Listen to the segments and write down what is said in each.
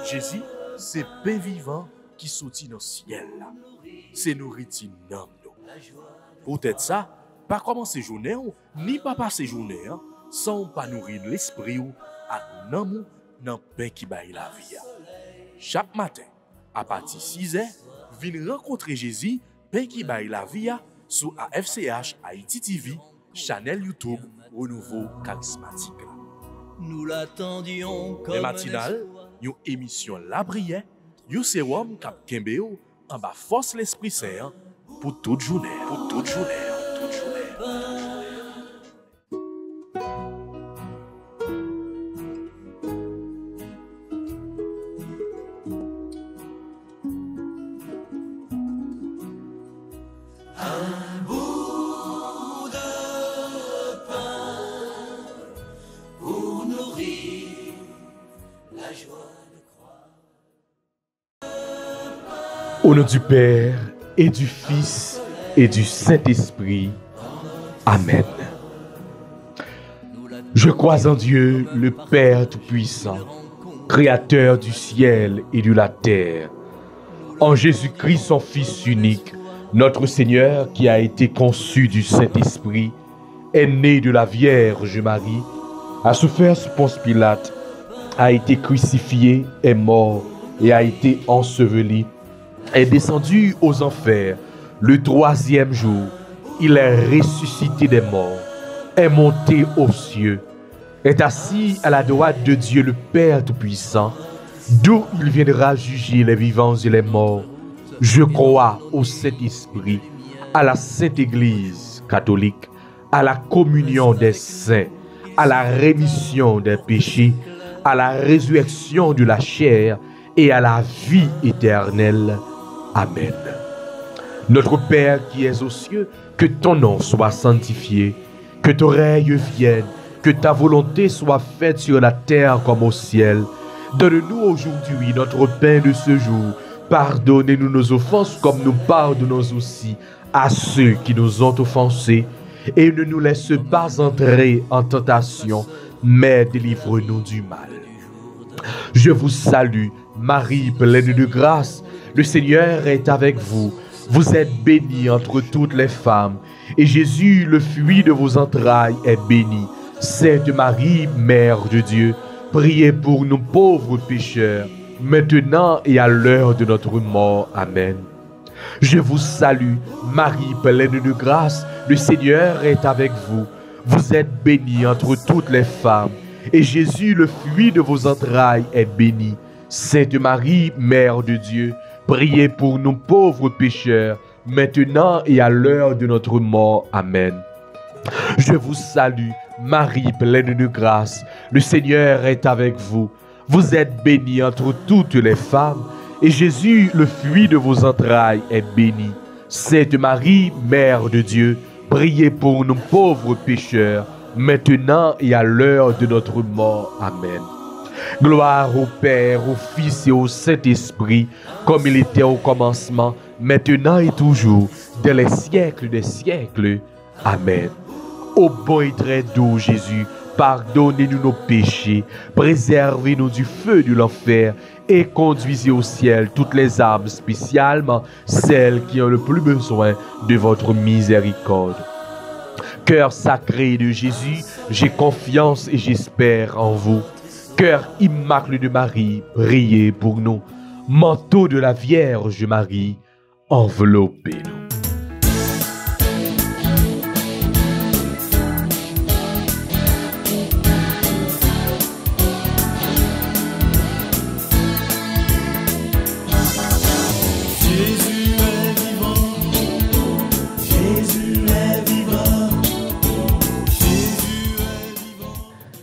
Jésus, c'est pain vivant qui sortit dans le ciel. C'est nourriture dans nous. Peut-être ça, pas commencer journée ni pas passer journée sans pas nourrir l'esprit ou à nan dans pain qui baille la vie. Chaque matin, à partir de 6h, venez rencontrer Jésus, pain qui baille la vie sur AFCH Haïti TV, channel YouTube Renouveau Charismatique. Nous l'attendions comme les matinales, une émission La Prière, un sérum cap Kembeo en bas force l'Esprit Saint pour toute journée, pour toute journée, toute journée. Au nom du Père, et du Fils, et du Saint-Esprit. Amen. Je crois en Dieu, le Père Tout-Puissant, Créateur du ciel et de la terre, en Jésus-Christ, son Fils unique, notre Seigneur, qui a été conçu du Saint-Esprit, est né de la Vierge Marie, a souffert sous Ponce Pilate, a été crucifié, est mort et a été enseveli, est descendu aux enfers. Le troisième jour, il est ressuscité des morts, est monté aux cieux, est assis à la droite de Dieu le Père Tout-Puissant, d'où il viendra juger les vivants et les morts. Je crois au Saint-Esprit, à la Sainte Église catholique, à la communion des saints, à la rémission des péchés, à la résurrection de la chair et à la vie éternelle. Amen. Notre Père qui es aux cieux, que ton nom soit sanctifié, que ton règne vienne, que ta volonté soit faite sur la terre comme au ciel. Donne-nous aujourd'hui notre pain de ce jour. Pardonnez-nous nos offenses comme nous pardonnons aussi à ceux qui nous ont offensés. Et ne nous laisse pas entrer en tentation, mais délivre-nous du mal. Je vous salue, Marie, pleine de grâce. Le Seigneur est avec vous. Vous êtes bénie entre toutes les femmes. Et Jésus, le fruit de vos entrailles, est béni. Sainte Marie, Mère de Dieu, priez pour nous pauvres pécheurs, maintenant et à l'heure de notre mort. Amen. Je vous salue, Marie, pleine de grâce. Le Seigneur est avec vous. Vous êtes bénie entre toutes les femmes. Et Jésus, le fruit de vos entrailles, est béni. Sainte Marie, Mère de Dieu, priez pour nous pauvres pécheurs, maintenant et à l'heure de notre mort. Amen. Je vous salue, Marie, pleine de grâce. Le Seigneur est avec vous. Vous êtes bénie entre toutes les femmes, et Jésus, le fruit de vos entrailles, est béni. Sainte Marie, Mère de Dieu, priez pour nous pauvres pécheurs, maintenant et à l'heure de notre mort. Amen. Gloire au Père, au Fils et au Saint-Esprit, comme il était au commencement, maintenant et toujours, dans les siècles des siècles. Amen. Ô bon et très doux Jésus, pardonnez-nous nos péchés, préservez-nous du feu de l'enfer et conduisez au ciel toutes les âmes, spécialement celles qui ont le plus besoin de votre miséricorde. Cœur sacré de Jésus, j'ai confiance et j'espère en vous. Cœur immaculé de Marie, priez pour nous. Manteau de la Vierge Marie, enveloppez-nous.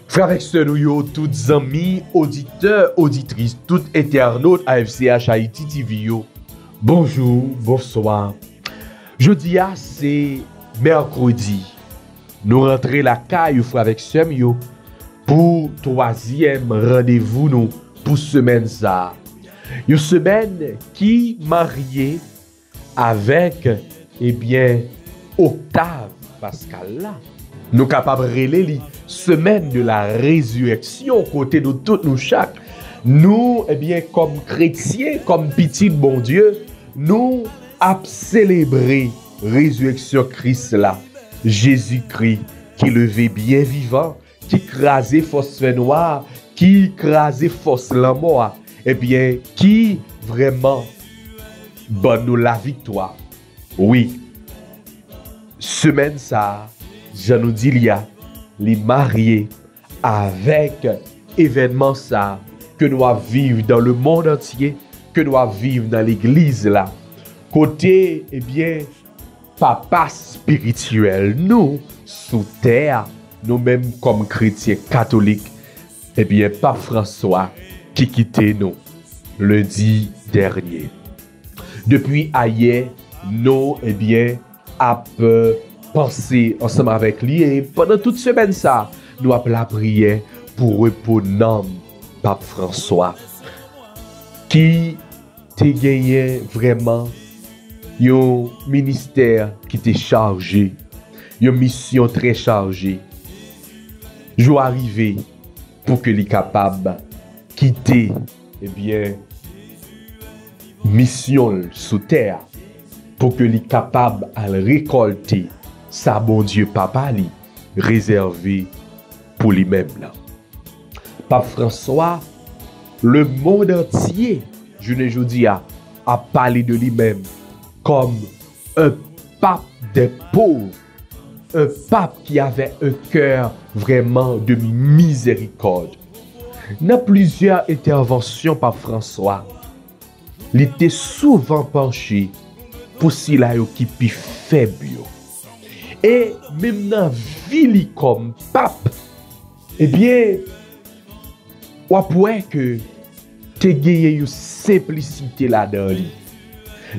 Frères avec sœurs, nous toutes amis, auditeurs, auditrices, toutes internautes AFCH Haïti TV yo. Bonjour, bonsoir. Jeudi c'est mercredi. Nous rentrons la caille frères avec sœurs yo pour troisième rendez-vous nous pour semaine ça. Une semaine qui mariée avec Octave Pascal là. Nous capables de relayer semaine de la résurrection côté de toutes nous chaque. Nous, eh bien, comme chrétiens, comme petits bon Dieu, nous avons célébré résurrection Christ là. Jésus-Christ qui levé bien vivant, qui crasait force noire, qui crasait force la mort, eh bien, qui vraiment donne nous la victoire. Oui, semaine ça, je nous dis, il y a les mariés avec événement ça que nous vivons dans le monde entier, que nous vivons dans l'église là. Côté, eh bien, papa spirituel, nous, sous terre, nous-mêmes comme chrétiens catholiques, eh bien, Pape François qui quittait nous lundi dernier. Depuis hier, nous, eh bien, avons pensé ensemble avec lui et pendant toute semaine ça, nous avons la prière pour reposer Pape François qui t'a gagné vraiment un ministère qui était chargé, une mission très chargée. Je vais arriver pour que les capables quitter, eh bien, mission sous terre, pour que les capables à récolter sa bon Dieu papa li réservé pour lui-même là. Pape François, le monde entier, je ne dis a parlé de lui-même comme un pape des pauvres, un pape qui avait un cœur vraiment de miséricorde. Dans plusieurs interventions par François, il était souvent penché pour s'il a qui plus faible. Et même dans la vie comme pape, eh bien, on pourrait que tu aies une simplicité là-dedans.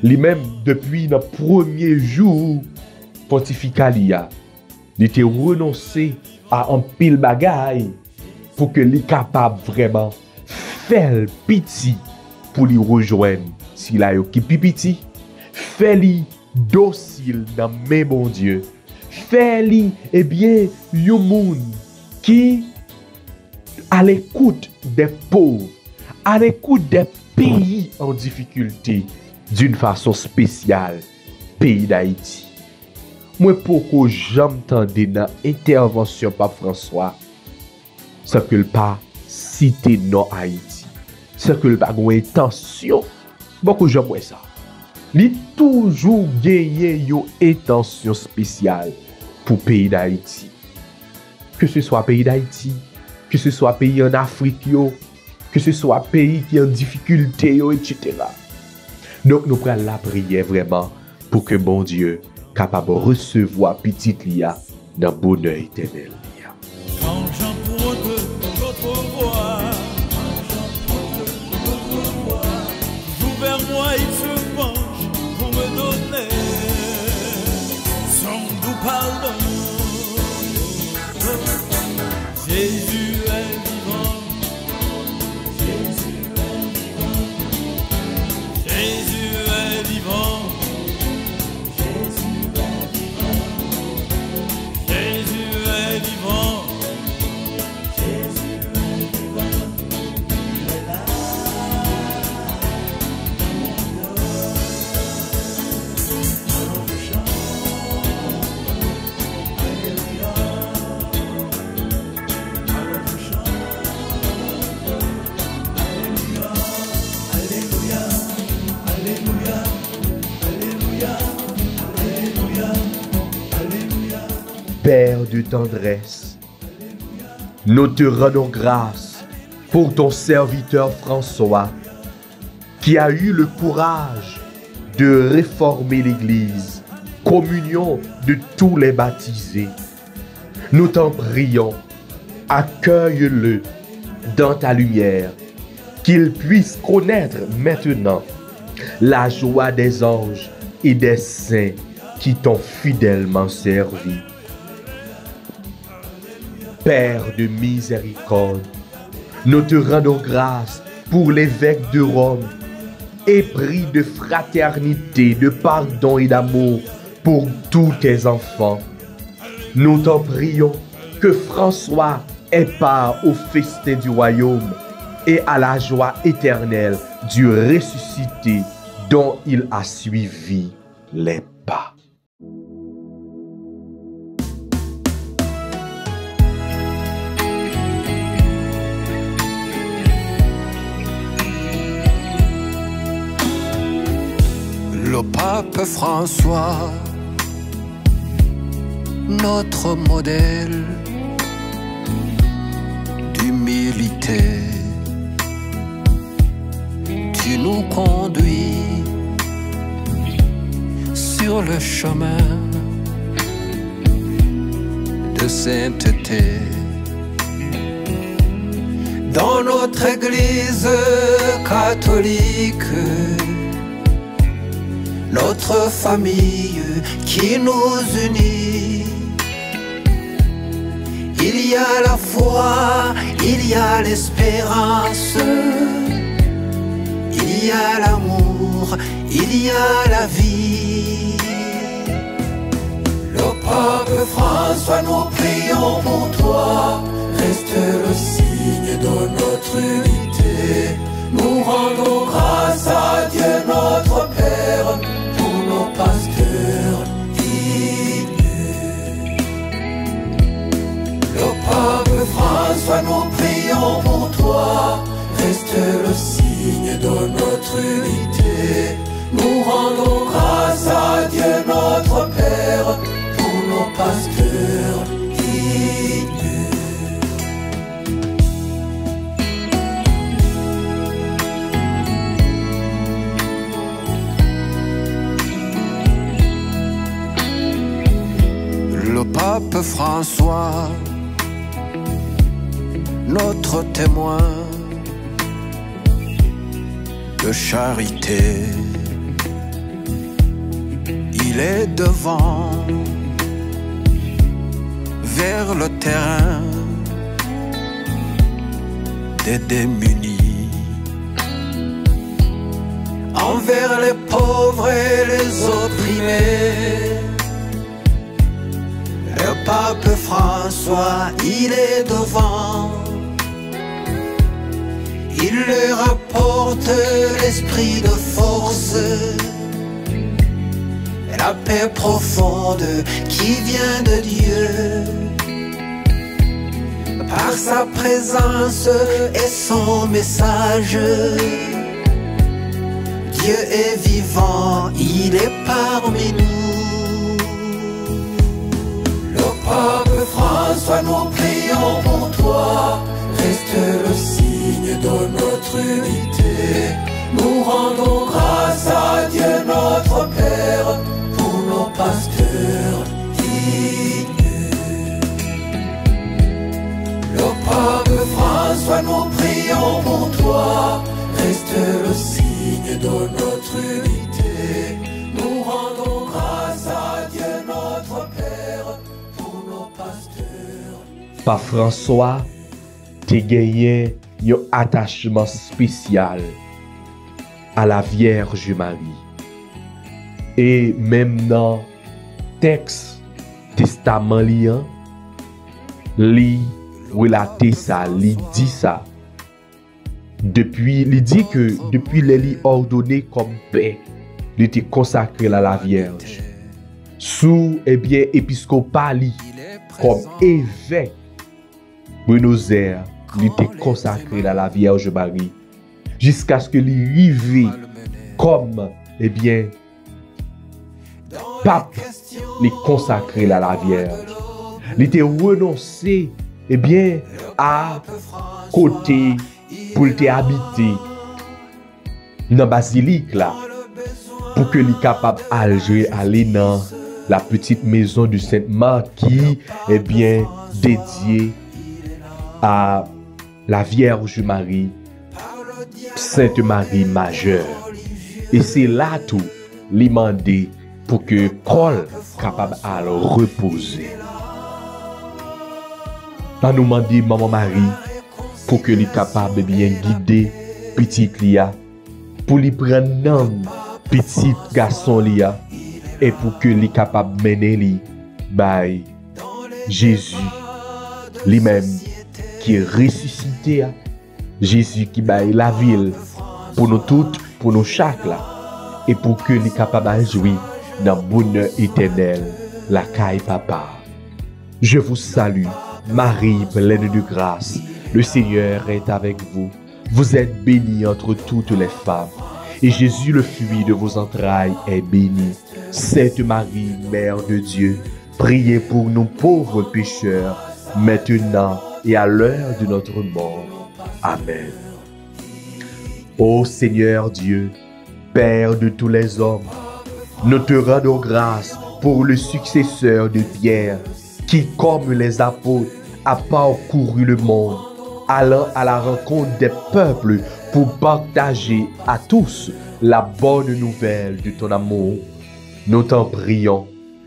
Lui-même, depuis le premier jour pontifical, il était renoncé à un pile bagaille pour que les capable vraiment faire petit pour lui rejoindre s'il a qui petit, fait-lui docile dans mes bon Dieu, fait-lui eh bien un monde qui à l'écoute des pauvres, à l'écoute des pays en difficulté d'une façon spéciale, pays d'Haïti. Moi pourquoi j'entendais dans l'intervention par François, c'est que le pas cité non Haïti, c'est que le pas une intention, beaucoup j'aime ça. Il toujours gagné une intention spéciale pour le pays d'Haïti. Que ce soit pays d'Haïti, que ce soit pays en Afrique, que ce soit pays qui est en difficulté, etc. Donc nous prenons la prière vraiment pour que bon Dieu capable de recevoir petit Lia dans le bonheur éternel. Quand j'emprunte votre voix, tout vers moi il se penche pour me donner son doux pardon. Jésus est vivant, Jésus est vivant, Jésus est vivant, Jésus est vivant, Jésus est vivant, Jésus est vivant, il est là. Alors je chante, Alléluia. Alors je chante, Alléluia, Alléluia, Alléluia, Alléluia, Alléluia. Père de tendresse, nous te rendons grâce pour ton serviteur François qui a eu le courage de réformer l'Église, communion de tous les baptisés. Nous t'en prions, accueille-le dans ta lumière, qu'il puisse connaître maintenant la joie des anges et des saints qui t'ont fidèlement servi. Père de miséricorde, nous te rendons grâce pour l'évêque de Rome, épris de fraternité, de pardon et d'amour pour tous tes enfants. nous t'en prions que François ait part au festin du royaume et à la joie éternelle du ressuscité dont il a suivi les pas. Le pape François, notre modèle d'humilité, tu nous conduis sur le chemin de sainteté. Dans notre Église catholique, notre famille qui nous unit, il y a la foi, il y a l'espérance, il y a l'amour, il y a la vie. Le pape François, nous prions pour toi, reste le signe de notre unité. Nous rendons grâce à Dieu notre Père, nos pasteurs dignes. Le pape François, nous prions pour toi, reste le signe de notre unité. Nous rendons grâce à Dieu notre Père pour nos pasteurs dignes. Le pape François, notre témoin de charité, il est devant, vers le terrain des démunis, envers les pauvres et les opprimés. Le pape François, il est devant, il leur apporte l'esprit de force, la paix profonde qui vient de Dieu. Par sa présence et son message, Dieu est vivant, il est parmi nous. Le pape François, nous prions pour toi, reste le signe de notre unité. Nous rendons grâce à Dieu notre Père pour nos pasteurs dignes. Le pape François, nous prions pour toi, reste le signe de notre unité. Nous rendons grâce à Dieu notre Père pour nos pasteurs. Par François, te gagné un attachement spécial à la Vierge Marie. Et même dans texte testament liant, li relaté ça, li dit ça. Il dit que depuis les ordonné comme paix, il était consacré à la Vierge. Sous épiscopat li, comme évêque Buenos Aires, il était consacré à la Vierge Marie. Jusqu'à ce que il arrive comme pape, il consacré à la Vierge. Il était renoncé à côté pour te habiter dans la basilique là, pour que il capable aller dans la petite maison du Sainte-Marthe qui est bien dédiée à la Vierge Marie, Sainte Marie majeure. Et c'est là tout demandé pour que Paul capable à reposer. Là nous demandons maman Marie pour que les capable de bien guider petit Lia, pour lui prendre nom petit garçon Lia, et pour que les capable mener lui by Jésus, lui-même, qui est ressuscité, Jésus qui baille la ville pour nous toutes, pour nous chaque là, et pour que nous capables de jouir dans le bonheur éternel, la caille papa. Je vous salue, Marie, pleine de grâce, le Seigneur est avec vous. Vous êtes bénie entre toutes les femmes, et Jésus, le fruit de vos entrailles, est béni. Sainte Marie, Mère de Dieu, priez pour nous pauvres pécheurs, maintenant et à l'heure de notre mort. Amen. Ô Seigneur Dieu, Père de tous les hommes, nous te rendons grâce pour le successeur de Pierre, qui, comme les apôtres, a parcouru le monde, allant à la rencontre des peuples pour partager à tous la bonne nouvelle de ton amour. Nous t'en prions,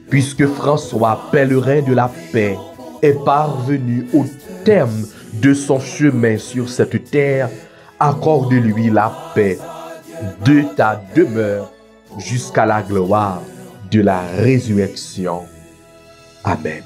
puisque François, pèlerin de la paix, est parvenu au terme de son chemin sur cette terre, accorde-lui la paix de ta demeure jusqu'à la gloire de la résurrection. Amen.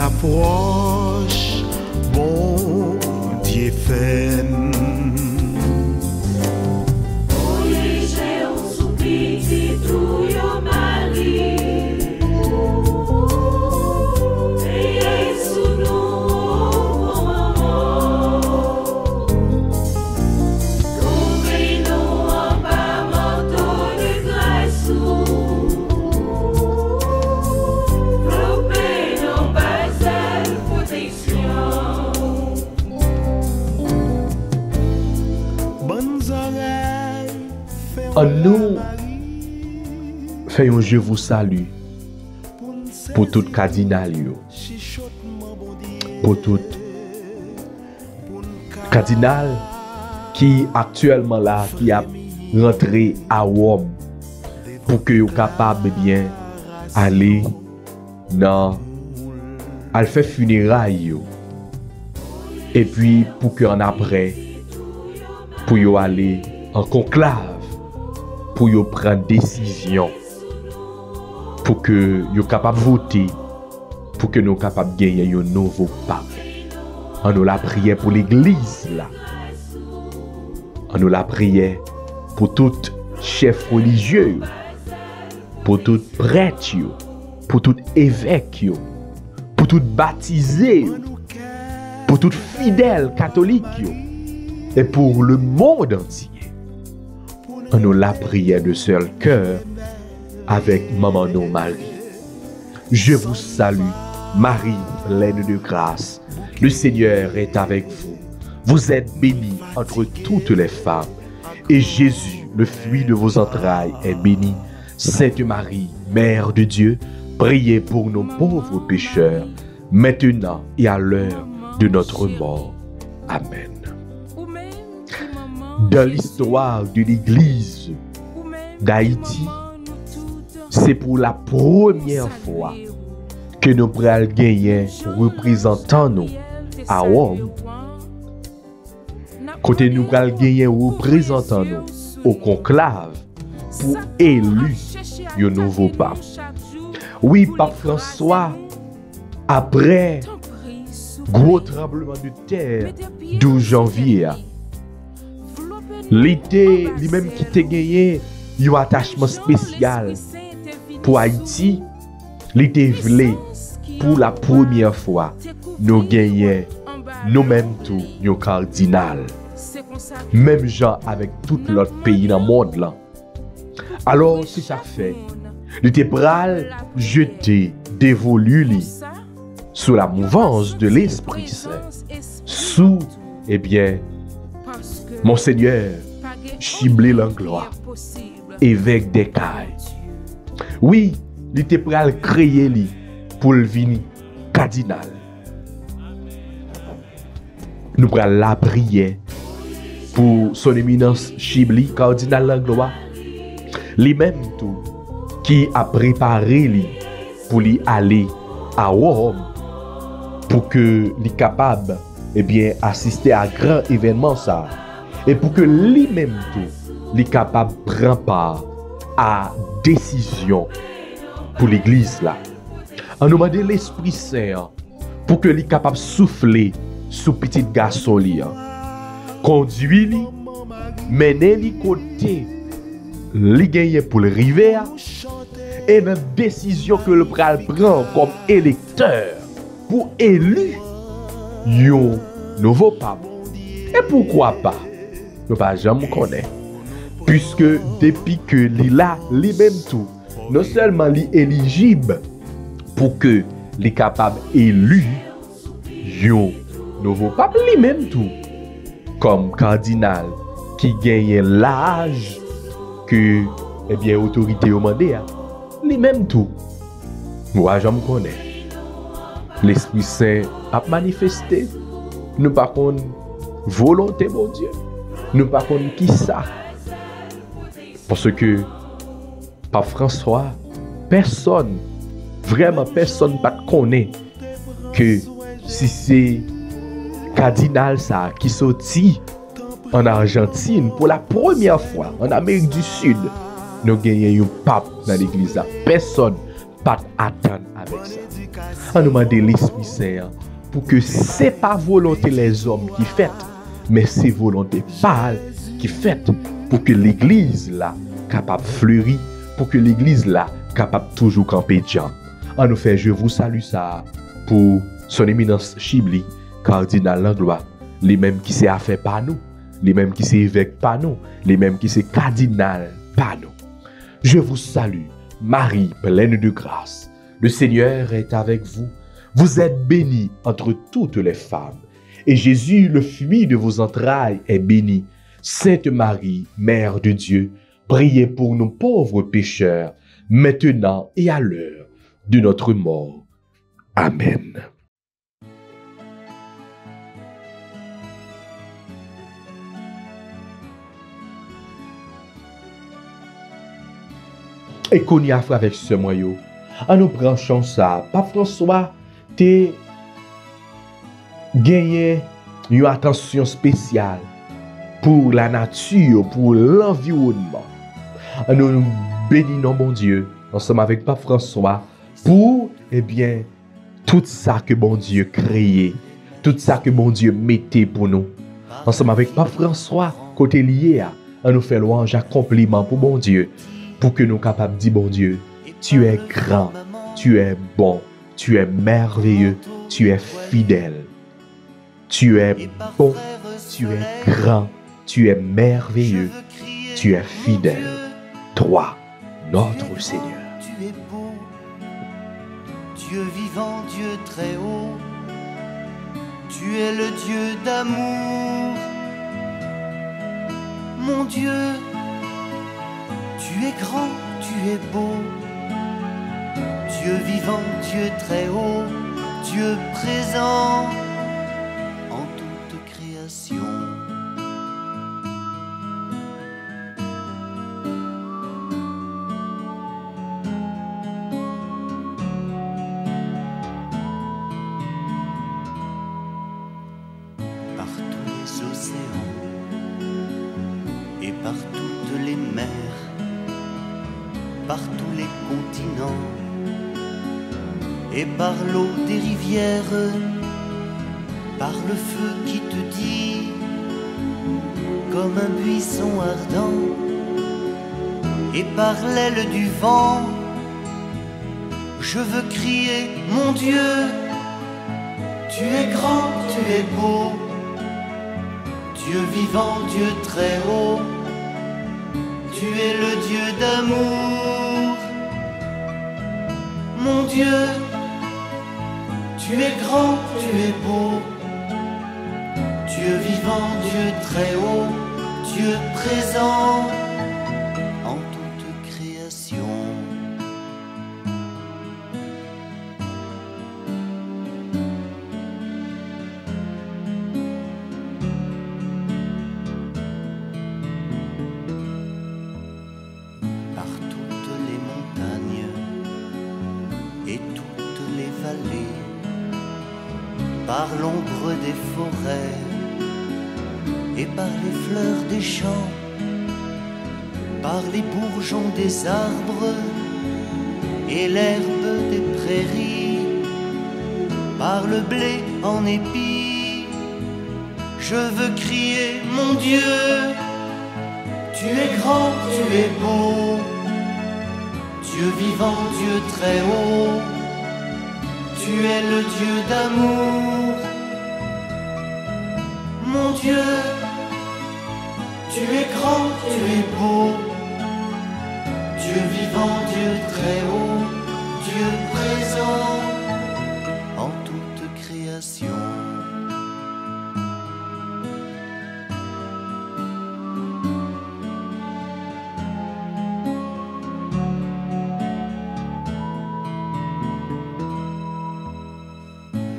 Approche, bon Dieu fait. En nous, faisons je vous salue pour tout cardinal, pour tout cardinal qui actuellement là, qui a rentré à Rome pour que vous capable bien aller dans à faire funérailles et puis pour que en après pour y aller en conclave pour y prendre décision pour que vous capable voter pour que nous capable gagner un nouveau pape. On nous la prière pour l'église là. On nous la prière pour tout chef religieux, pour tout prêtre, pour tout évêque, pour tout baptisé, pour tout fidèle catholique et pour le monde entier. On nous la prière de seul cœur avec maman nous Marie. Je vous salue, Marie, pleine de grâce. Le Seigneur est avec vous. Vous êtes bénie entre toutes les femmes. Et Jésus, le fruit de vos entrailles, est béni. Sainte Marie, Mère de Dieu, priez pour nos pauvres pécheurs, maintenant et à l'heure de notre mort. Amen. Dans l'histoire de l'Église d'Haïti, c'est pour la première fois que nous prenons gagner représentant nous à Rome. Côté nous prenons gagner représentant nous au conclave pour élu un nouveau pape. Oui, pape François, après gros tremblement de terre 12 janvier, l'été, lui-même qui t'a gagné un attachement spécial pour Haïti, l'été voulait pour la première fois nous gagner nous-mêmes tout un cardinal. Même gens avec tout l'autre pays dans le monde là. Alors, si ça fait, le tébral jeté, dévolu li, sous la mouvance de l'Esprit Saint, sous, eh bien, Monseigneur Chiblé Langlois, évêque des Cailles. Oui, le tébral créé li pour le venir cardinal. Nous prenons la prière pour son éminence Chibli, cardinal Langlois, lui-même tout, qui a préparé lui pour lui aller à Rome, pour que lui capable, eh bien, assister à grand événement ça, et pour que lui-même tout, lui capable prendre part à décision pour l'église là. On nous demande l'Esprit Saint pour que lui capable souffler sous petit garçon li, conduit lui, mener lui côté li gagne pour le river et dans décision que le pral prend comme électeur pour élu un nouveau pape. Et pourquoi pas? Nous pas jamais connaître. Puisque depuis que li là, li même tout, non seulement li éligible pour que li capable élu un nouveau pape, li même tout comme cardinal qui gagne l'âge que, eh bien, autorité au mandé, lui-même tout. Moi, je me connais. L'Esprit Saint a manifesté. Nous par contre, volonté, mon Dieu. Nous par contre, qui ça? Parce que, par François, personne, vraiment personne ne connaît que si c'est cardinal ça qui sortit en Argentine pour la première fois en Amérique du Sud, nous gagnons un pape dans l'église là. Personne pas attendre avec ça. On nous demande l'Esprit Saint pour que c'est pas volonté les hommes qui fait, mais c'est volonté pâle qui fait pour que l'église là capable fleurir, pour que l'église là capable toujours camper diable. On nous fait je vous salue ça pour son éminence Chibli, cardinal Langlois, les mêmes qui s'est fait par nous. Les mêmes qui s'évêquent par nous, les mêmes qui se cardinal par nous. Je vous salue, Marie, pleine de grâce. Le Seigneur est avec vous. Vous êtes bénie entre toutes les femmes. Et Jésus, le fruit de vos entrailles, est béni. Sainte Marie, Mère de Dieu, priez pour nous pauvres pécheurs, maintenant et à l'heure de notre mort. Amen. Et qu'on y a fait avec ce moyen, en nous branchant ça, Pape François, t'es gagné une attention spéciale pour la nature, pour l'environnement. Nous bénissons bon Dieu, ensemble avec Pape François, pour, eh bien, tout ça que bon Dieu créé, tout ça que bon Dieu mettait pour nous. Ensemble avec Pape François, côté lié, on nous fait louange, accomplissement pour bon Dieu, pour que nous soyons capables de dire, bon Dieu, tu es grand, tu es bon, tu es merveilleux, tu es fidèle. Tu es bon, tu es grand, tu es merveilleux, tu es fidèle. Toi, notre Seigneur. Tu es beau, Dieu vivant, Dieu très haut. Tu es le Dieu d'amour. Mon Dieu, tu es grand, tu es beau. Dieu vivant, Dieu très haut, Dieu présent en toute création. Par tous les océans et par toutes les mers, par tous les continents et par l'eau des rivières, par le feu qui te dit comme un buisson ardent, et par l'aile du vent, je veux crier mon Dieu, tu es grand, tu es beau, Dieu vivant, Dieu très haut, tu es le Dieu d'amour. Mon Dieu, tu es grand, tu es beau, Dieu vivant, Dieu très haut, Dieu présent en toute création. Par toutes les montagnes et toutes les vallées, par l'ombre des forêts et par les fleurs des champs, par les bourgeons des arbres et l'herbe des prairies, par le blé en épi, je veux crier mon Dieu, tu es grand, tu es beau, Dieu vivant, Dieu très haut, tu es le Dieu d'amour. Mon Dieu, tu es grand, tu es beau, Dieu vivant, Dieu très haut, Dieu présent en toute création.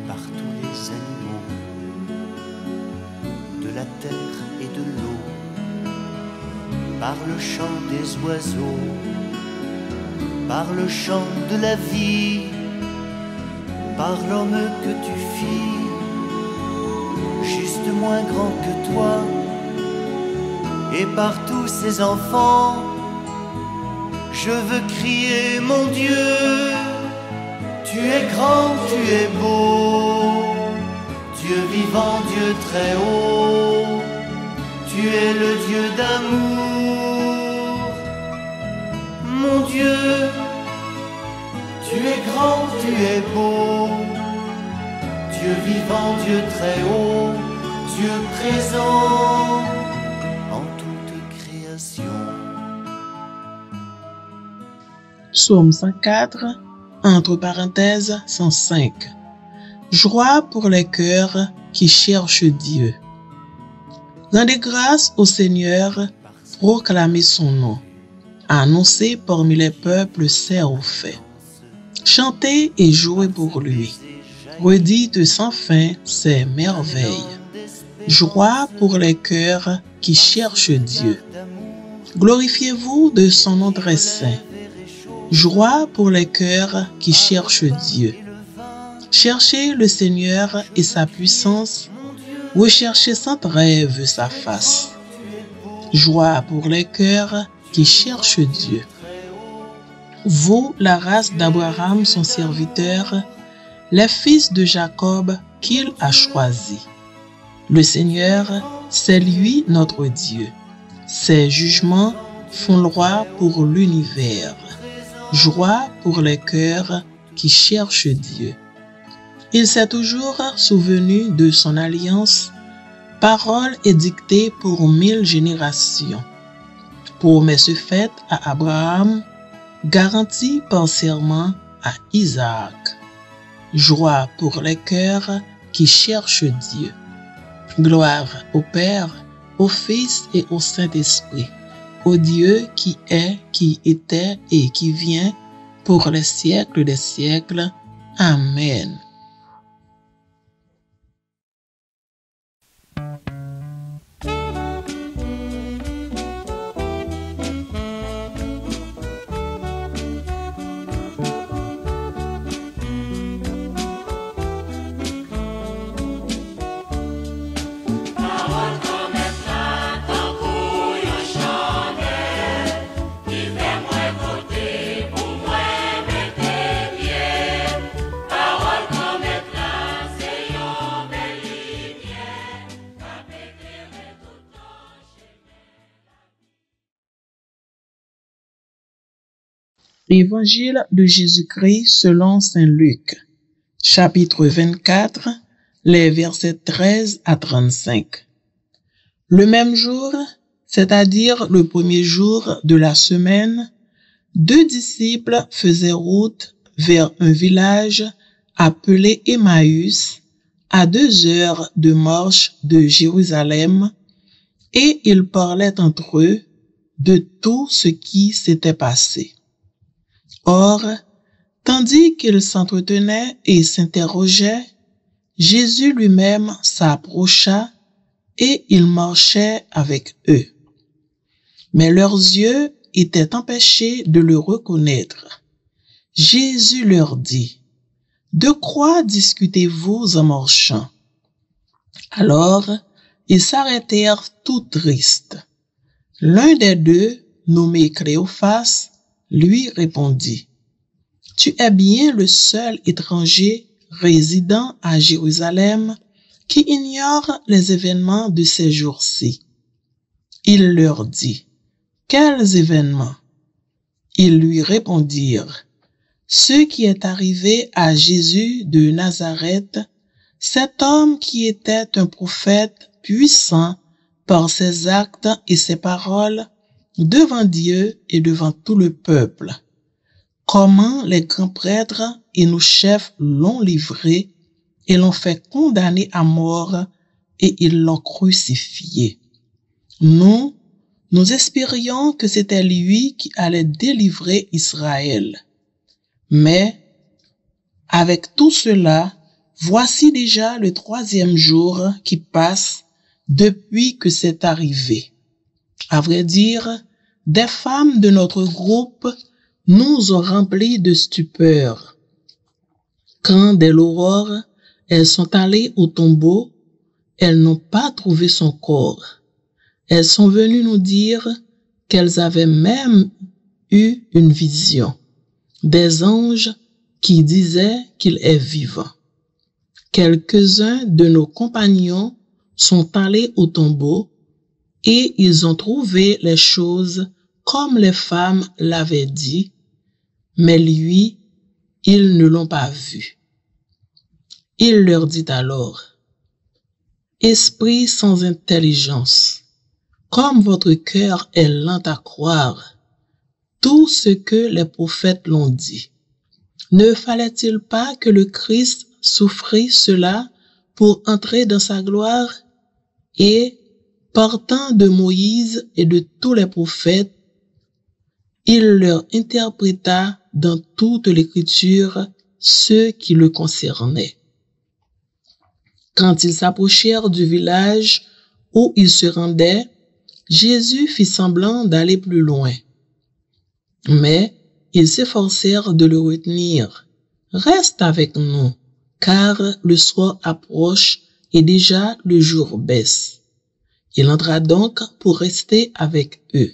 Par tous les animaux de la terre et de l'eau, par le chant des oiseaux, par le chant de la vie, par l'homme que tu fis, juste moins grand que toi, et par tous ces enfants, je veux crier mon Dieu, tu es grand, tu es beau, Dieu vivant, Dieu très haut, tu es le Dieu d'amour. Mon Dieu, tu es grand, tu es beau, Dieu vivant, Dieu très haut, Dieu présent en toute création. Psaume 104, entre parenthèses 105. Joie pour les cœurs qui cherchent Dieu. Rendez grâce au Seigneur, proclamez son nom. Annoncez parmi les peuples ses faits. Chantez et jouez pour lui. Redites sans fin ses merveilles. Joie pour les cœurs qui cherchent Dieu. Glorifiez-vous de son nom très saint. Joie pour les cœurs qui cherchent Dieu. Cherchez le Seigneur et sa puissance. Recherchez sans trêve sa face. Joie pour les cœurs qui cherchent Dieu. Vous, la race d'Abraham, son serviteur, les fils de Jacob qu'il a choisis. Le Seigneur, c'est lui notre Dieu. Ses jugements font loi pour l'univers. Joie pour les cœurs qui cherchent Dieu. Il s'est toujours souvenu de son alliance, parole édictée pour 1000 générations. Promesse faite à Abraham, garantie par serment à Isaac. Joie pour les cœurs qui cherchent Dieu. Gloire au Père, au Fils et au Saint-Esprit, au Dieu qui est, qui était et qui vient, pour les siècles des siècles. Amen. Parole comme un flambeau, qui fait moi côté. Évangile de Jésus-Christ selon saint Luc, chapitre 24, les versets 13 à 35. Le même jour, c'est-à-dire le premier jour de la semaine, 2 disciples faisaient route vers un village appelé Emmaüs, à 2 heures de marche de Jérusalem, et ils parlaient entre eux de tout ce qui s'était passé. Or, tandis qu'ils s'entretenaient et s'interrogeaient, Jésus lui-même s'approcha et il marchait avec eux. Mais leurs yeux étaient empêchés de le reconnaître. Jésus leur dit, « De quoi discutez-vous en marchant? » Alors, ils s'arrêtèrent tout tristes. L'un des 2, nommé Cléophas, lui répondit, « Tu es bien le seul étranger résidant à Jérusalem qui ignore les événements de ces jours-ci. » Il leur dit, « Quels événements? » Ils lui répondirent, « Ce qui est arrivé à Jésus de Nazareth, cet homme qui était un prophète puissant par ses actes et ses paroles devant Dieu et devant tout le peuple. Comment les grands prêtres et nos chefs l'ont livré et l'ont fait condamner à mort et ils l'ont crucifié. Nous espérions que c'était lui qui allait délivrer Israël. Mais, avec tout cela, voici déjà le 3e jour qui passe depuis que c'est arrivé. À vrai dire, des femmes de notre groupe nous ont remplis de stupeur. Quand dès l'aurore, elles sont allées au tombeau, elles n'ont pas trouvé son corps. Elles sont venues nous dire qu'elles avaient même eu une vision, des anges qui disaient qu'il est vivant. Quelques-uns de nos compagnons sont allés au tombeau et ils ont trouvé les choses comme les femmes l'avaient dit, mais lui, ils ne l'ont pas vu. Il leur dit alors, « Esprit sans intelligence, comme votre cœur est lent à croire tout ce que les prophètes l'ont dit. Ne fallait-il pas que le Christ souffrit cela pour entrer dans sa gloire? Et, partant de Moïse et de tous les prophètes, il leur interpréta dans toute l'écriture ce qui le concernait. Quand ils s'approchèrent du village où ils se rendaient, Jésus fit semblant d'aller plus loin. Mais ils s'efforcèrent de le retenir. « Reste avec nous, car le soir approche et déjà le jour baisse. » Il entra donc pour rester avec eux.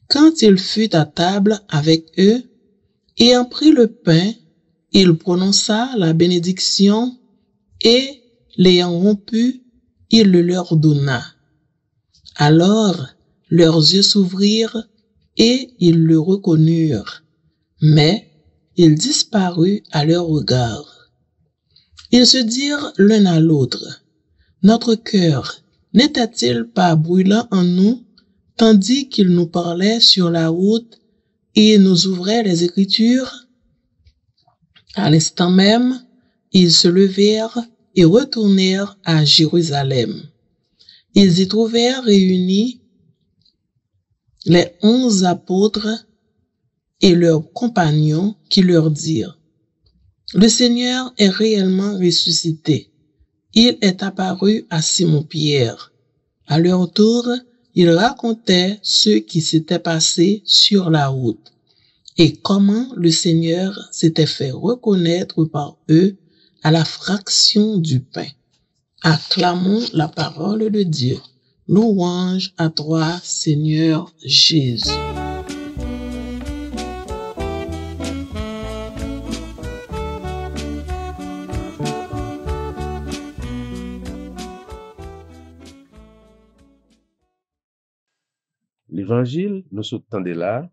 Quand il fut à table avec eux, ayant pris le pain, il prononça la bénédiction et, l'ayant rompu, il le leur donna. Alors, leurs yeux s'ouvrirent et ils le reconnurent, mais il disparut à leur regard. Ils se dirent l'un à l'autre, « Notre cœur n'était-il pas brûlant en nous, tandis qu'il nous parlait sur la route et nous ouvrait les Écritures? » À l'instant même, ils se levèrent et retournèrent à Jérusalem. Ils y trouvèrent réunis les 11 apôtres et leurs compagnons qui leur dirent, « Le Seigneur est réellement ressuscité. Il est apparu à Simon-Pierre. » À leur tour, ils racontaient ce qui s'était passé sur la route et comment le Seigneur s'était fait reconnaître par eux à la fraction du pain. Acclamons la parole de Dieu. Louange à toi, Seigneur Jésus. L'évangile, nous entendons là,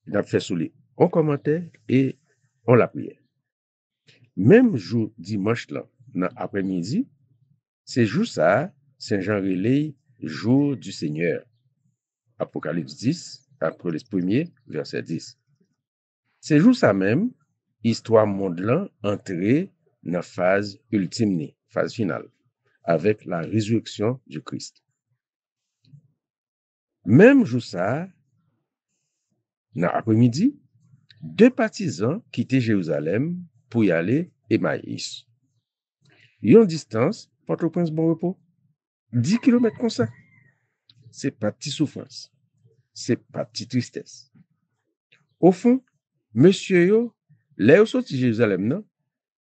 On a fait sous les, on commentait et on la prière. Même jour dimanche là, dans après-midi, c'est jour ça, Saint Jean relais jour du Seigneur. Apocalypse 10, Apocalypse 1er, verset 10. C'est jour ça même, histoire monde là entrée dans la phase ultime, phase finale, avec la résurrection du Christ. Même jour ça, dans l'après-midi, 2 partisans quittaient Jérusalem pour y aller Emmaüs. Ils ont distance, Port-au-Prince bon repos, 10 km comme ça. C'est pas petite souffrance, c'est pas petite tristesse. Au fond, monsieur yo, là yo sorti Jérusalem non,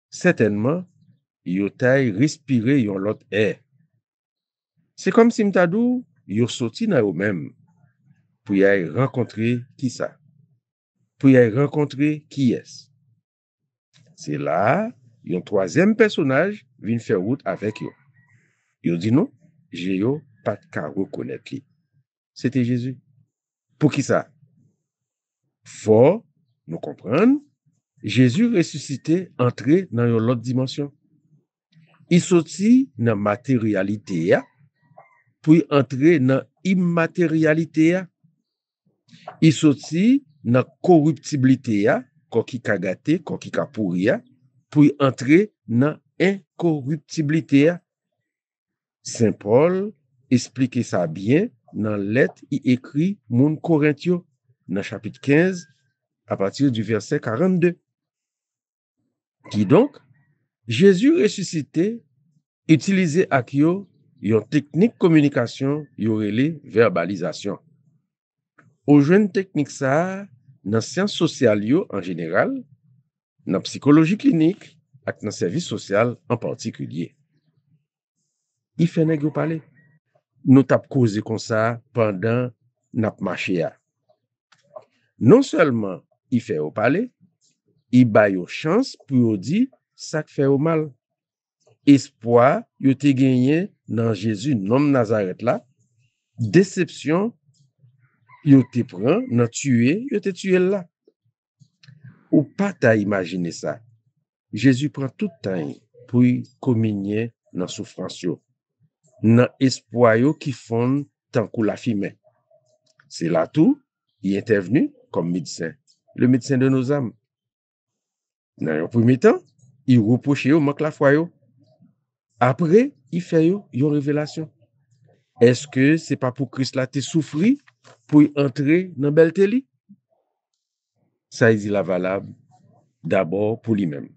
certainement yo taille respirer yon l'autre air. C'est comme si m'tadou yo sorti dans eux même pour y aller rencontrer qui ça, pour y aller rencontrer qui est. C'est là, yon troisième personnage vient faire route avec yo. Yo dit non, j'ai yo pas de cas reconnaître qui. C'était Jésus. Pour qui ça? Faut nous comprendre, Jésus ressuscité entré dans une autre dimension. Il sorti dans matérialité pour entrer dans immatérialité. Il sorti dans corruptibilité qui ka gâté, qui ka pourri pour entrer dans incorruptibilité. Saint Paul explique ça bien dans lettre il écrit moun Corinthiens dans chapitre 15 à partir du verset 42. Qui donc Jésus ressuscité utilisé ak yo yon technique communication yo relé verbalisation. Au jeune technique ça dans sciences sociales yo en général, dans psychologie clinique ak dans service social en particulier. Il fait nèg yo parler. Nous tap causé comme ça pendant n'a marché a. Non seulement il fait au parler, il ba yo chance pour yo di ça fait au mal. Espoir yo te gagné dans Jésus nom Nazareth là, déception yo te prend dans tuer, yo te tué là. Ou pas ta imaginer ça. Jésus prend tout temps pour communier dans souffrance yo, dans espoir yo qui font tant que la fumée. C'est là tout, il est intervenu comme médecin, le médecin de nos âmes. Dans un premier temps, il reproche yo manque la foi yo. Après, il fait yo une révélation. Est-ce que c'est pas pour Christ là te souffri pour entrer dans belle télé? Ça il dit la valable d'abord pour lui-même.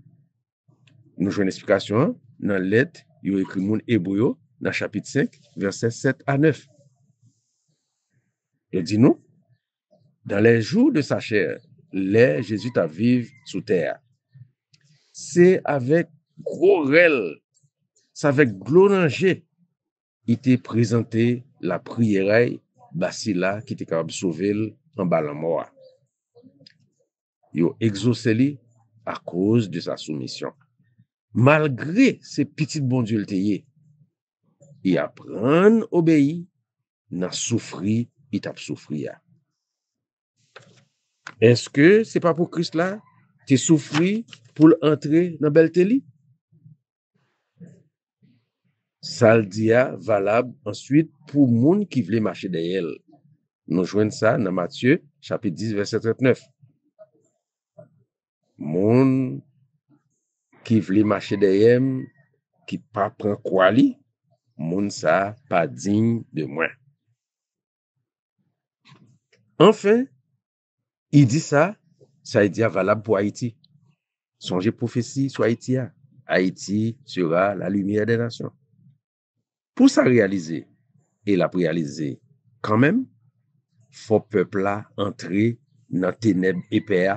Nous jouons une explication dans lettre yo écrit moun hébreu dans chapitre 5 verset 7 à 9. Il dit nous dans les jours de sa chair, les Jésus t'a vivre sous terre. C'est avec gros rel, c'est avec gloranger, il t'a présenté la prière Basila qui était capable de sauver en bas la mort. Il a exaucé lui à cause de sa soumission. Malgré ces petites bon Dieu il apprend obéir, n'a souffri, il t'a souffri. Est-ce que c'est pas pour Christ là, tu souffri pour entrer dans belle télé? Ça le dit valable ensuite pour moun qui veut marcher derrière elle. Nous joignons ça dans Matthieu chapitre 10 verset 39. Moun qui veut marcher derrière qui pas prend quoi li, moun ça pas digne de moi. Enfin, il dit ça il dit valable pour Haïti. Songez prophétie sur Haïti. Haïti sera la lumière des nations. Pour ça réaliser, et la réaliser quand même, faut peuple là entrer dans ténèbres épais.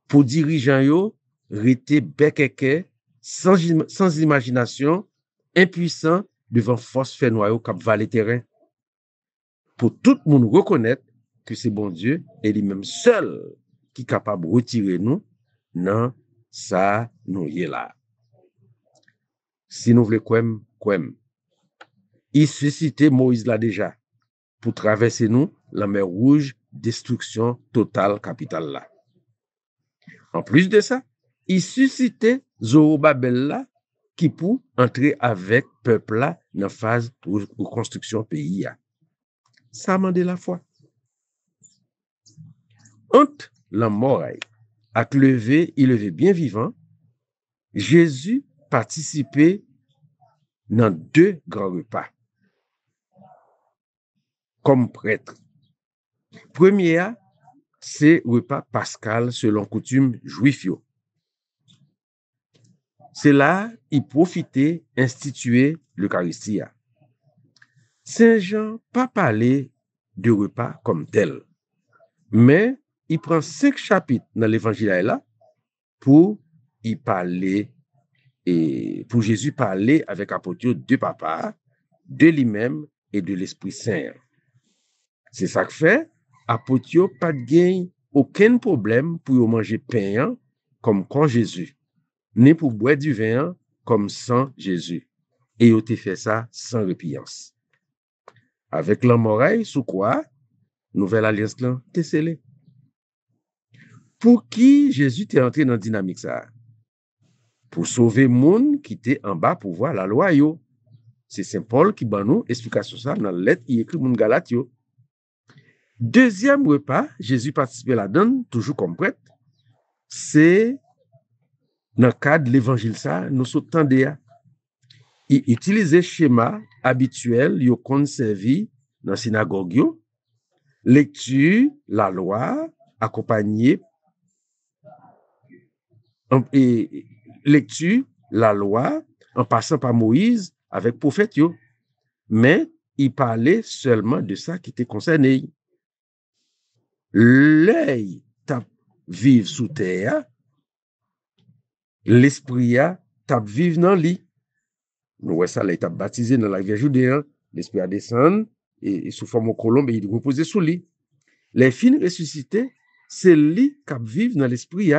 Pour dirigeants yo, rester bekeke, sans imagination, impuissant devant force fait noyau cap valer terrain. Pour tout le monde reconnaître que c'est bon Dieu et lui-même seul qui est capable de retirer nous dans ça nous y est là. Si nous voulons quoi, il suscitait Moïse là déjà pour traverser nous la mer Rouge destruction totale capitale là. En plus de ça, il suscitait Zorobabel là qui pour entrer avec peuple là dans phase de construction pays. Ça m'a de la foi. Entre la mort à lever, il levé bien vivant, Jésus participait dans 2 grands repas comme prêtre. Premier, c'est repas pascal selon coutume juif. C'est là il profitait instituer l'Eucharistie. Saint Jean pas parlé de repas comme tel, mais il prend 5 chapitres dans l'évangile là pour y parler et pour Jésus parler avec apôtre de papa, de lui-même et de l'Esprit Saint. C'est ça que fait apôtre pas de gain aucun problème pour manger pain comme corps Jésus, ni pour boire du vin comme sang Jésus. Et il a fait ça sans répiance. Avec l'oreille sous quoi nouvelle alliance là t'est scellée. Pour qui Jésus t'est entré dans la dynamique ça? Pour sauver monde qui était en bas pour voir la loi yo. C'est Saint Paul qui ban nous explication ça dans la lettre il écrit moun Galate yo. Deuxième repas, Jésus participait là-dedans toujours comme prêtre. C'est dans le cadre de l'évangile ça nous s'entendait. Il utilisait schéma habituel yo kon servi dans synagogue yo. Lecture la loi accompagnée et lecture la loi en passant par Moïse avec prophète yo. Mais il parlait seulement de ça qui était concerné. L'œil tape vivre sous terre, l'esprit tape vivre dans lit. Nous voyons ça, il tape baptisé dans la rivière Judée, l'esprit a descendu et sous forme de colombe, il reposait sous lit. Les filles ressuscités, c'est lit qui vivent dans l'esprit.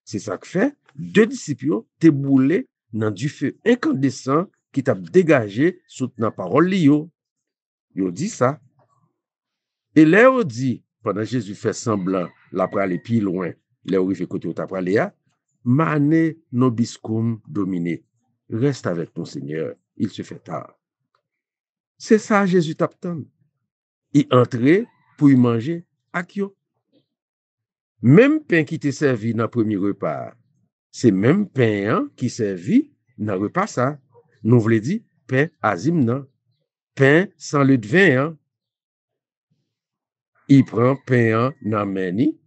C'est ça que fait 2 disciples te boulé dans du feu incandescent qui t'a dégagé sous la parole li yo. Yo dit ça. Et là on dit pendant Jésus fait semblant la praler plus loin, là où il fait côté où t'a praler mane nobiscum dominé. Reste avec ton Seigneur, il se fait tard. C'est ça Jésus t'attend. Il entrait pour y manger ak yo. Même pain qui t'est servi dans le premier repas, c'est même pain qui servi dans le repas ça. Nous voulons dire pain azim nan. Pain sans le vin. Il prend pain nan meni,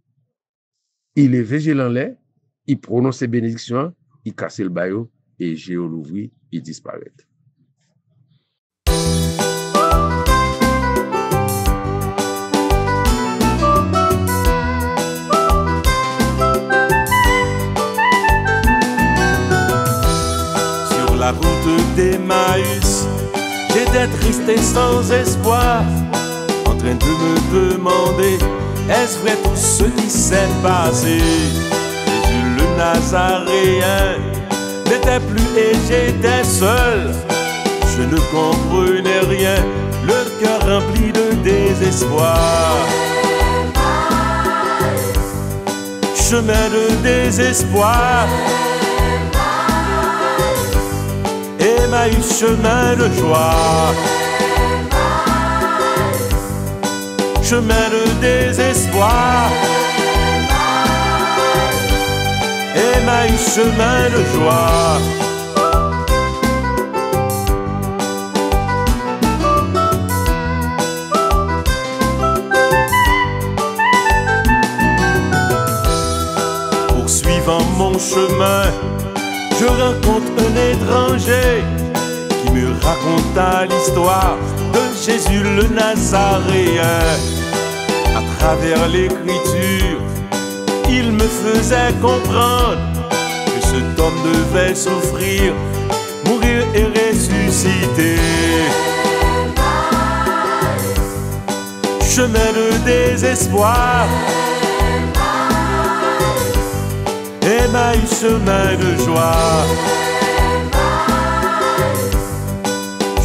il est végé en l'air, il prononce ses bénédictions, il casse le baillot et Jéhovah l'ouvrit, il disparaît. Sur la route d'Emmaüs, j'étais triste et sans espoir, en train de me demander, est-ce vrai tout ce qui s'est passé? Jésus le Nazaréen n'était plus et j'étais seul. Je ne comprenais rien, le cœur rempli de désespoir. Chemin de désespoir, Emmaüs, chemin de joie. Chemin de désespoir, Emmaüs, chemin de joie. Poursuivant mon chemin, je rencontre un étranger qui me raconta l'histoire de Jésus le Nazaréen. À travers l'écriture, il me faisait comprendre que cet homme devait souffrir, mourir et ressusciter. Chemin de désespoir, Emmaüs, chemin de joie.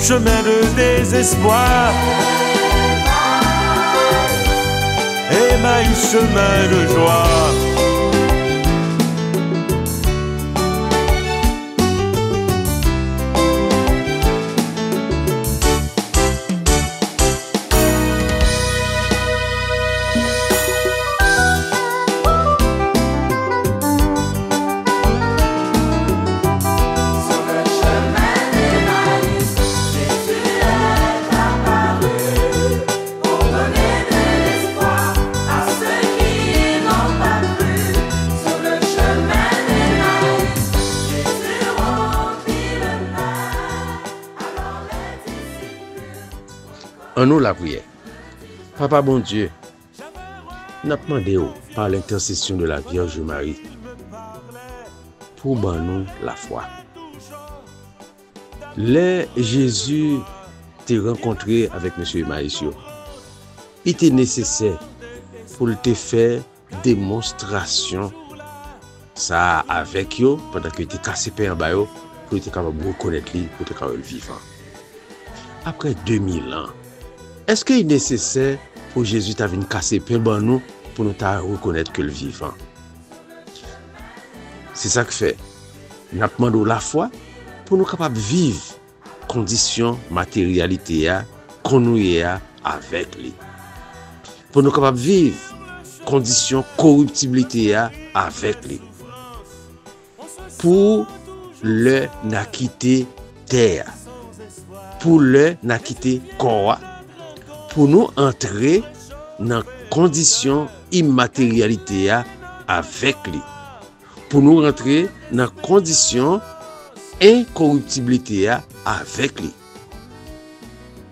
Chemin de désespoir, d'Emmaüs, chemin de joie. En nous la prière. Papa bon Dieu, nous demandons par l'intercession de la Vierge Marie pour nous la foi. Les Jésus t'a rencontré avec M. Emmaüs, il était nécessaire pour te faire démonstration ça avec eux pendant que tu cassé pain en bas pour être capable de reconnaître lui, pour être capable de vivre. Après 2000 ans, est-ce qu'il est nécessaire pour Jésus de venir casser pain en nous pour nous reconnaître que le vivant? C'est ça que fait. Nous demandons la foi pour nous capables de vivre conditions matérialité qu'on nous avec lui. Pour nous capables de vivre conditions corruptibilité avec lui. Pour le n'a quitté terre. Pour le n'a quitté corps. Pour nous entrer dans conditions immatérialité avec lui. Pour nous rentrer dans conditions incorruptibilité avec lui.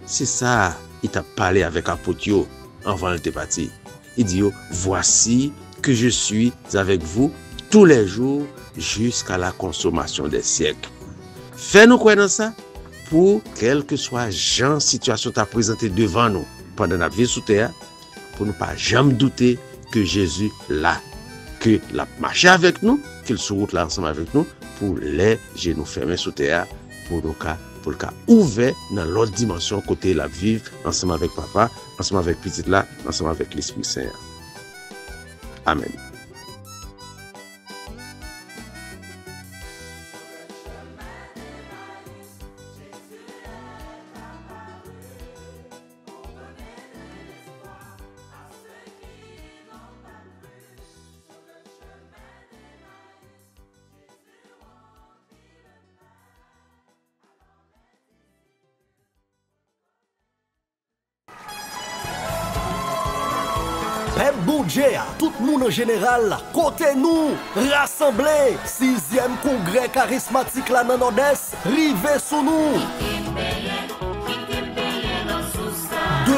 C'est ça, il t'a parlé avec apôtre avant le parti. Il dit, voici que je suis avec vous tous les jours jusqu'à la consommation des siècles. Fais-nous quoi dans ça? Pour quelle que soit la situation t'a présenté devant nous pendant la vie sous terre, pour ne pas jamais douter que Jésus là, que la marché avec nous, qu'il se route là ensemble avec nous, pour les genoux fermés sous terre, pour le cas ouvert dans l'autre dimension, côté la vivre ensemble avec papa, ensemble avec petite là, ensemble avec l'Esprit Saint. Amen. Tout le monde en général, côté nous, rassemblés, 6e congrès charismatique la dans Nord-Est, rivé sous nous. 2,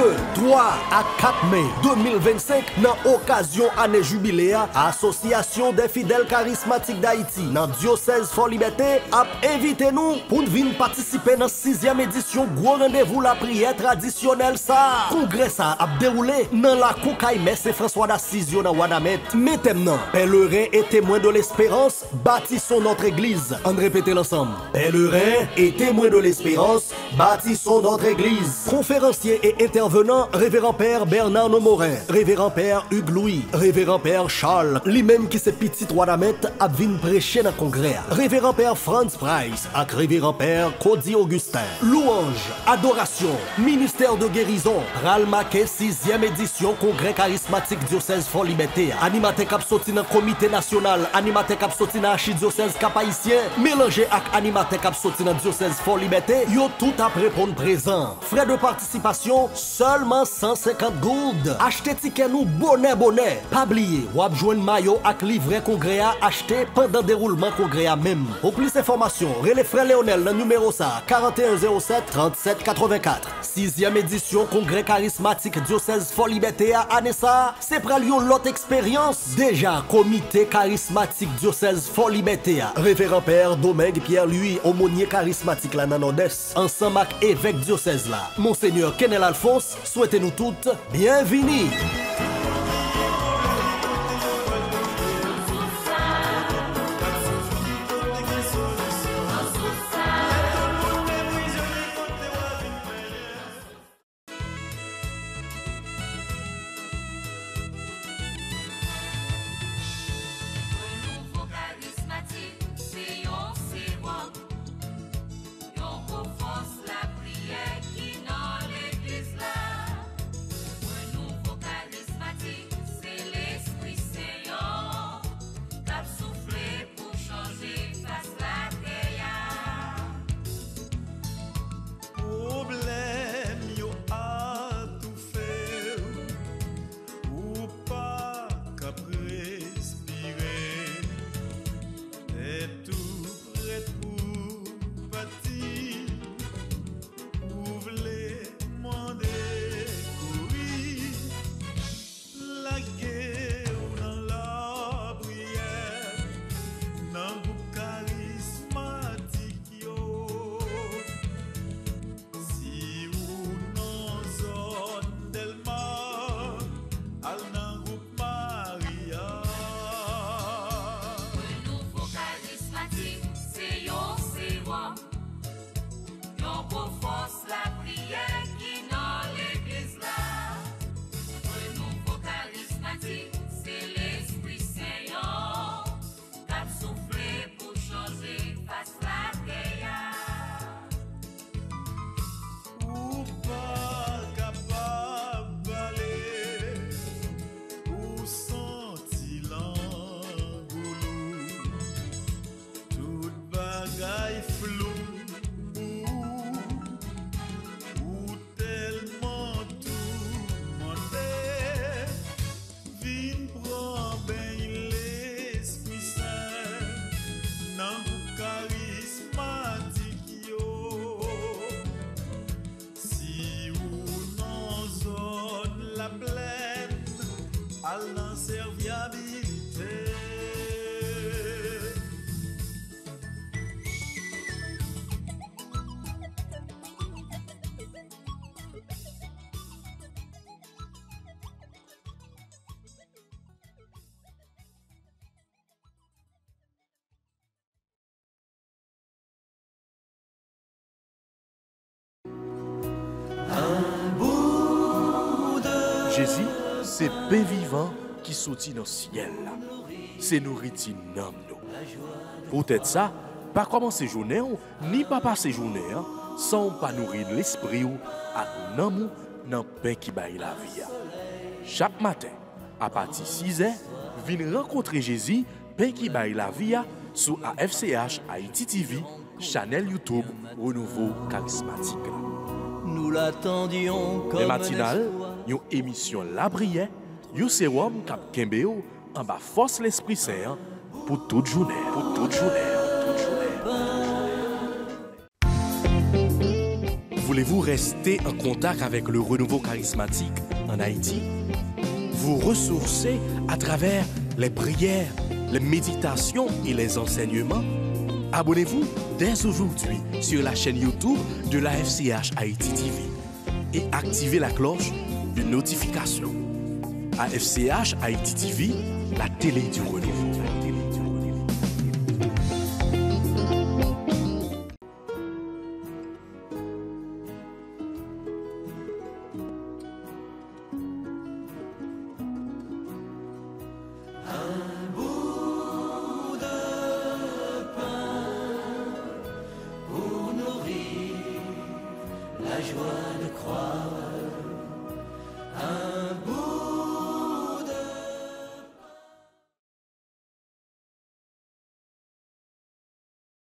3 à 4 mai 2025, dans occasion année jubilé, Association des fidèles charismatiques d'Haïti, dans diocèse Fort Liberté, a invité nous pour venir participer dans 6e édition gros rendez-vous la prière traditionnelle ça. Congrès ça a déroulé dans la Koukaï Messe François d'Assise dans Wadamet. Maintenant, pèlerins et témoins de l'espérance, bâtissons notre église. On répète l'ensemble. Pèlerins et témoins de l'espérance, bâtissons notre église. Conférenciers et intervenants, révérend père Bernard Morin, révérend père Hugues Louis, révérend père Charles, lui-même qui s'est petit Wadamet a venu prêcher dans le congrès. Révérend père Franz Price, avec révérend père Cody Augustin. Louange, adoration, ministère de guérison, Ralmaké 6e édition congrès charismatique diocèse Fort Liberté. Animateur cap sorti dans comité national, animateur cap sorti dans archidiocèse cap haïtien, mélangé avec animateur cap sorti dans diocèse Fort Liberté, yo tout à répondre présent. Frais de participation seulement 150 gourdes. Achetez ticket nous bonnet. Pas oublier, ou joindre maillot avec livret congrès acheté pendant déroulement congrès même. Pour plus d'informations, relais frère Léonel le numéro ça 4107 37 84. 6e édition congrès charismatique diocèse Fort Liberté à Anessa. C'est pour l'autre expérience. Déjà comité charismatique diocèse Fort Liberté. Révérend père Domingue Pierre-Louis aumônier charismatique la Nord-Est. Ensemble avec évêque diocèse là. Monseigneur Kenel Alphonse, souhaitez-nous toutes bienvenue. Jésus, c'est pain vivant qui sortit dans le ciel. C'est nourriture nam nous. Peut-être ça, pas commencer journée ni pas passer journée sans pas nourrir l'esprit ou avec nam dans pain qui baille la vie. Chaque matin, à partir de 6h, viens rencontrer Jésus, pain qui baille la vie sur AFCH Haïti TV, channel YouTube Renouveau Charismatique. Nous l'attendions comme les matinales, une émission La Brière, un sérum cap Kembeo en bas force l'Esprit Saint pour toute journée, pour toute journée, toute journée. Voulez-vous rester en contact avec le renouveau charismatique en Haïti? Vous ressourcer à travers les prières, les méditations et les enseignements? Abonnez-vous dès aujourd'hui sur la chaîne YouTube de la FCH Haïti TV et activez la cloche de notification. AFCH Haïti TV, la télé du renouveau. La joie de croire, un